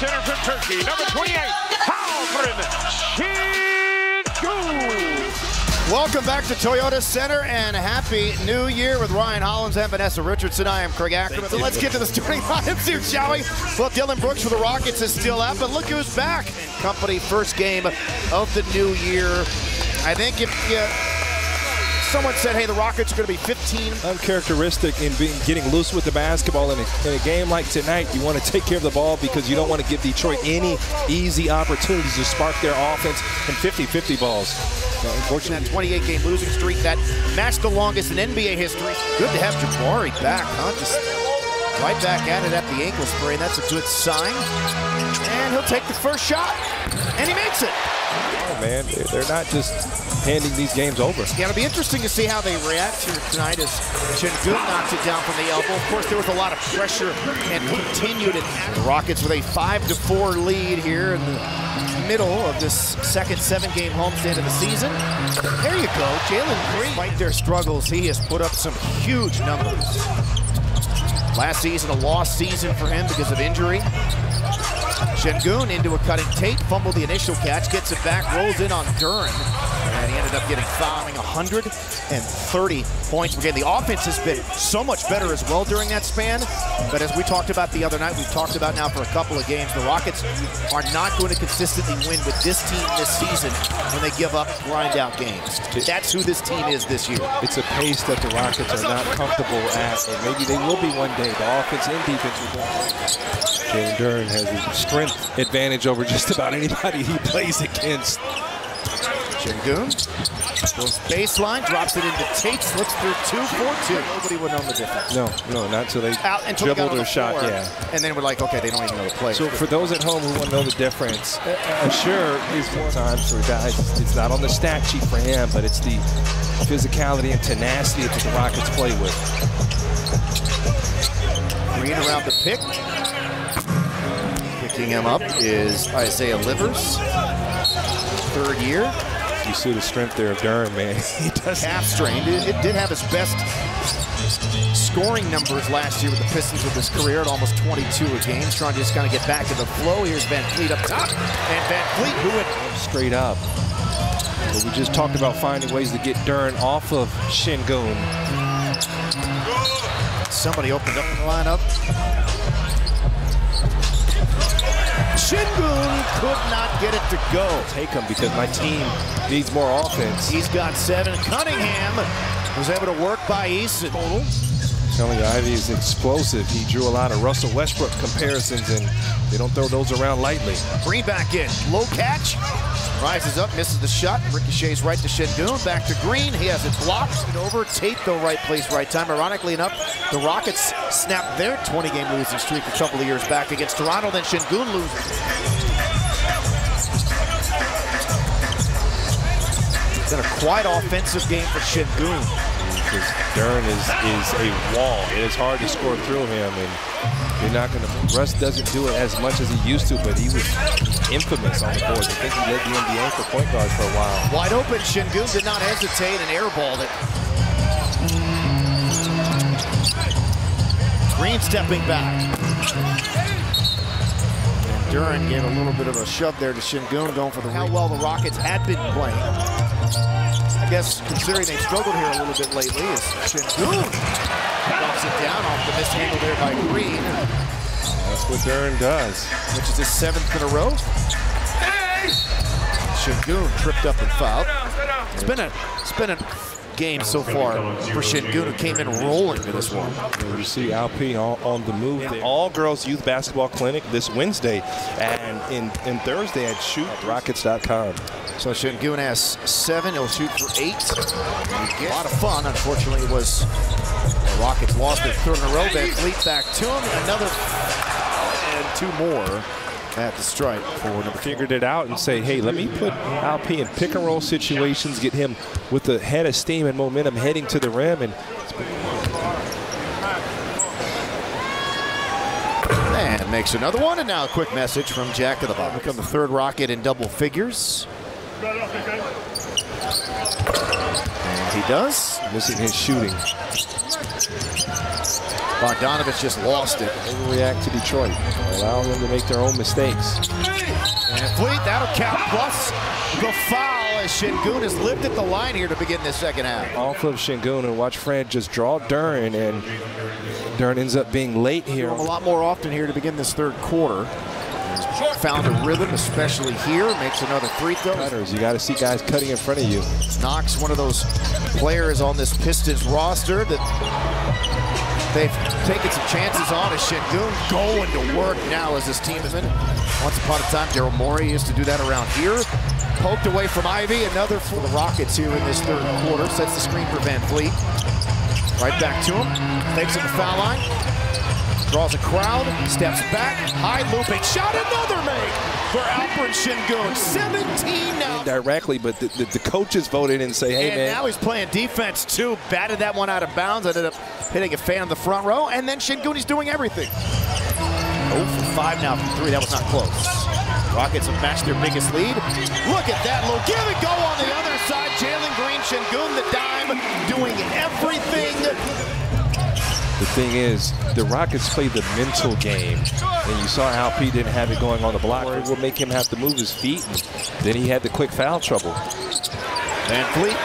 center from Turkey, number 28, Alperen Sengun. Welcome back to Toyota Center and Happy New Year with Ryan Hollins and Vanessa Richardson. I am Craig Ackerman. So let's get to the starting lineup, shall we? Well, Dylan Brooks for the Rockets is still out, but look who's back. Company first game of the new year. I think if someone said, hey, the Rockets are going to be 15. Uncharacteristic in getting loose with the basketball in a game like tonight. You want to take care of the ball because you don't want to give Detroit any easy opportunities to spark their offense in 50-50 balls. Unfortunately, that 28-game losing streak that matched the longest in NBA history. Good to have Jabari back, huh? Just right back at it at the ankle sprain. That's a good sign. And he'll take the first shot, and he makes it. Oh, man, they're not just handing these games over. Yeah, it'll be interesting to see how they react here tonight as Şengün knocks it down from the elbow. Of course, there was a lot of pressure and continued it. The Rockets with a 5-4 lead here in the middle of this second 7-game homestand of the season. There you go, Jalen Green. Despite their struggles, he has put up some huge numbers. Last season, a lost season for him because of injury. Şengün into a cutting Tate, fumbled the initial catch, gets it back, rolls in on Duren, and he ended up getting fouling 130 points per game. The offense has been so much better as well during that span, but as we talked about the other night, we've talked about now for a couple of games, the Rockets are not going to consistently win with this team this season when they give up grind-out games. That's who this team is this year. It's a pace that the Rockets are not comfortable at, and maybe they will be one day. The offense and defense will go. Jalen Duren has a strength advantage over just about anybody he plays against. Şengün goes baseline, drops it into Tate, slips through 2-4-2. Nobody would know the difference. No, not until they dribbled or shot, yeah. And then we're like, okay, they don't even know the play. So for those at home who want to know the difference, sure, is more times for guys. It's not on the stat sheet for him, but it's the physicality and tenacity that the Rockets play with. Green around the pick. Picking him up is Isaiah Livers, third year. You see the strength there of Duren, man. He does. Calf strained. It did have his best scoring numbers last year with the Pistons with his career at almost 22 a game. Trying to just kind of get back to the flow. Here's Van Fleet up top, and Van Fleet who went straight up. But we just talked about finding ways to get Duren off of Şengün. Somebody opened up in the lineup. Şengün could not get it to go. Take him because my team needs more offense. He's got 7. Cunningham was able to work by Easton. Telling you, Ivy is explosive. He drew a lot of Russell Westbrook comparisons, and they don't throw those around lightly. Green back in, low catch. Rises up, misses the shot, ricochets right to Şengün, back to Green, he has it blocked. It over, Tate though, right place, right time. Ironically enough, the Rockets snapped their 20-game losing streak a couple of years back against Toronto, then Şengün loses. It's been a quiet offensive game for Şengün. Because Duren is a wall. It is hard to score through him, and you're not going to. Russ doesn't do it as much as he used to, but he was infamous on the boards. I think he led the NBA for point guards for a while. Wide open, Şengün did not hesitate and airballed it. Green stepping back. And Duren gave a little bit of a shove there to Şengün, going for the how well the Rockets had been playing. I guess considering they've struggled here a little bit lately, is Şengün knocks it down off the mishandle there by Green. That's what Duren does. Which is his 7th in a row. Şengün tripped up and fouled. It's been a game so far for Şengün, who came in rolling to this one. You see Alpi on the move. Yeah. All-girls youth basketball clinic this Wednesday, and in Thursday at shoot@rockets.com. So Şengün has 7. He'll shoot for 8. A lot of fun. Unfortunately, it was the Rockets lost their 3rd in a row. Van Fleet back to him. Another and 2 more at the strike for number 4. Figured it out and say, hey, let me put Alpi in pick-and-roll situations, get him with the head of steam and momentum heading to the rim. And makes another one, and now a quick message from Jack of the Box. Become the 3rd Rocket in double figures And he does. Missing his shooting. Bogdanovich just lost it. Overreact to Detroit, allowing them to make their own mistakes. And Fleet, that'll count, plus the foul as Sengun has lived at the line here to begin this second half. Off of Sengun, and watch Fred just draw Duren, and Duren ends up being late here. A lot more often here to begin this third quarter. He's found a rhythm, especially here. Makes another free throw. You got to see guys cutting in front of you. Knox, one of those players on this Pistons roster that they've taken some chances on, as Sengun going to work now as this team is in. Once upon a time, Daryl Morey used to do that around here. Poked away from Ivy, another for the Rockets here in this third quarter. Sets the screen for Van Fleet. Right back to him. Takes him to the foul line. Draws a crowd, steps back, high looping shot, another make for Alperen Sengun. 17 now. Directly, but the coaches voted and say, hey, man. Now he's playing defense too. Batted that one out of bounds. Ended up hitting a fan in the front row. And then Sengun, he's doing everything. 0 for 5 now from 3. That was not close. Rockets have matched their biggest lead. Look at that low give and go on the other side. Jalen Green, Sengun the dime, doing everything. The thing is, the Rockets play the mental game, and you saw Alpi didn't have it going on the block. It will make him have to move his feet, and then he had the quick foul trouble. Van Fleet,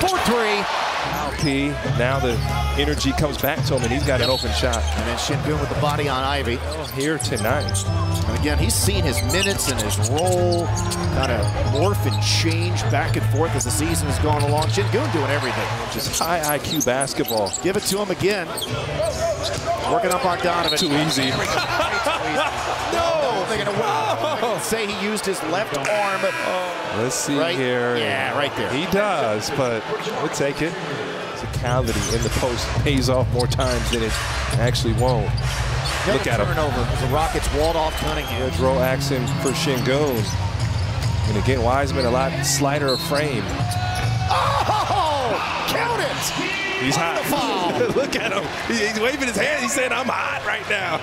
4-3. Alpi, now the energy comes back to him, and he's got an open shot. And then Sengun with the body on Ivy. Here tonight. And again, he's seen his minutes and his role kind of morph and change back and forth as the season has gone along. Sengun doing everything. Just high IQ basketball. Give it to him again. Working up Bogdanovich. Too easy. No! They're going to say he used his left arm. Let's see right here. Yeah, right there. He does, but we'll take it. Physicality in the post pays off more times than it actually won't. Look at him. Turnover. The Rockets walled off Cunningham. Throw action for Sengun. And again, Wiseman a lot slighter of frame. Oh! Count it! He's hot. Look at him. He's waving his hand. He's saying, I'm hot right now.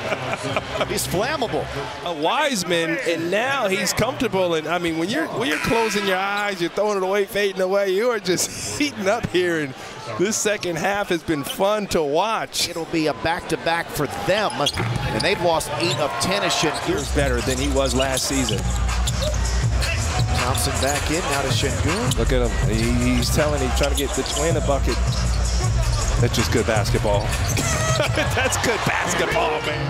He's flammable. A Wiseman, and now he's comfortable. And I mean, when you're closing your eyes, you're throwing it away, fading away, you are just heating up here. And this second half has been fun to watch. It'll be a back-to-back for them. And they've lost 8 of 10 as Sengun. Better than he was last season. Thompson back in, now to Sengun. Look at him. He's trying to get the twin a bucket. That's just good basketball. That's good basketball, man.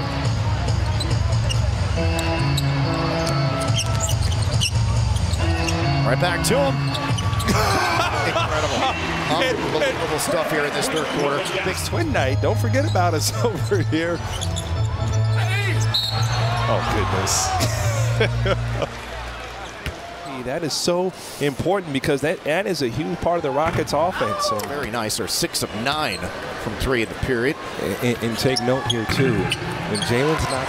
Right back to him. Incredible. Unbelievable stuff here in this third quarter. Big twin night. Don't forget about us over here. Oh, goodness. That is so important because that is a huge part of the Rockets' offense. So. Very nice. They're 6 of 9 from 3 in the period. And take note here, too. When Jalen's not...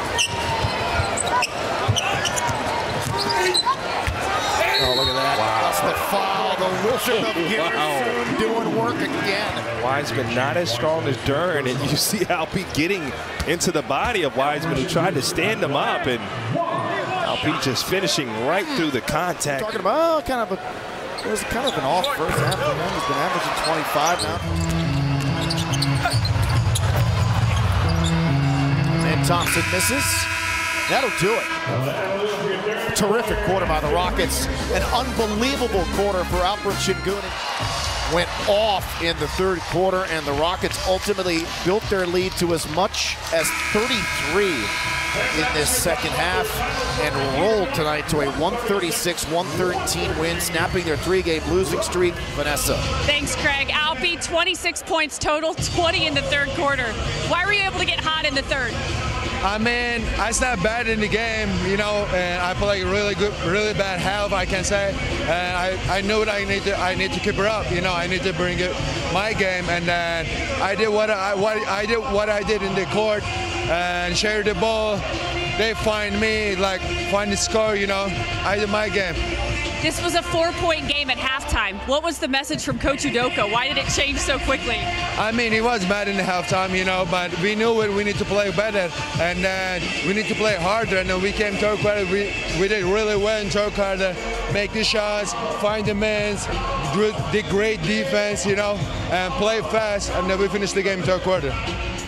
Oh, look at that. Wow. That's the foul. The Wizard of Garrison doing work again. Wiseman not as strong as Duren, and you see Alpi getting into the body of Wiseman, who tried to stand him up, and Alpi just finishing right through the contact. Talking about it was kind of an off first half. He's been averaging 25 now. And Thompson misses. That'll do it. Terrific quarter by the Rockets. An unbelievable quarter for Alperen Sengun. Went off in the third quarter, and the Rockets ultimately built their lead to as much as 33 in this second half and rolled tonight to a 136-113 win, snapping their 3-game losing streak. Vanessa. Thanks, Craig. Alpi, 26 points total, 20 in the third quarter. Why were you able to get hot in the third? I mean, I snapped bad in the game, you know, and I feel like really bad health, I can say. And I knew that I need to keep her up, you know. I need to bring it my game, and then I did what I did in the court and share the ball. They find me, like find the score, you know. I did my game. This was a 4-point game at halftime. halftime. What was the message from Coach Udoka? Why did it change so quickly? I mean, he was bad in the halftime, you know, but we knew it. We need to play better, and we need to play harder. And then we came third quarter. We did really well in third quarter. Make the shots, find the men, did great defense, you know, and play fast. And then we finished the game in third quarter.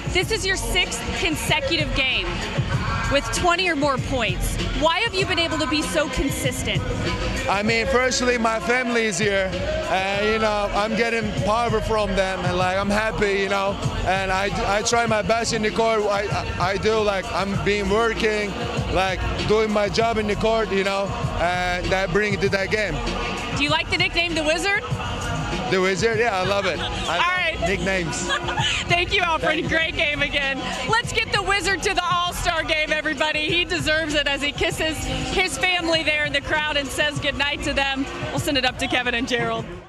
This is your 6th consecutive game with 20 or more points. Why have you been able to be so consistent? I mean, firstly, my family is here, and you know, I'm getting power from them, and like I'm happy, you know, and I try my best in the court. I do, like I'm being working, like doing my job in the court, you know, and that brings it to that game. Do you like the nickname The Wizard? The Wizard, yeah, I love it. All right. Nicknames. Thank you, Alperen. Great game again. Let's get the Wizard to the All-Star game, everybody. He deserves it as he kisses his family there in the crowd and says goodnight to them. We'll send it up to Kevin and Gerald.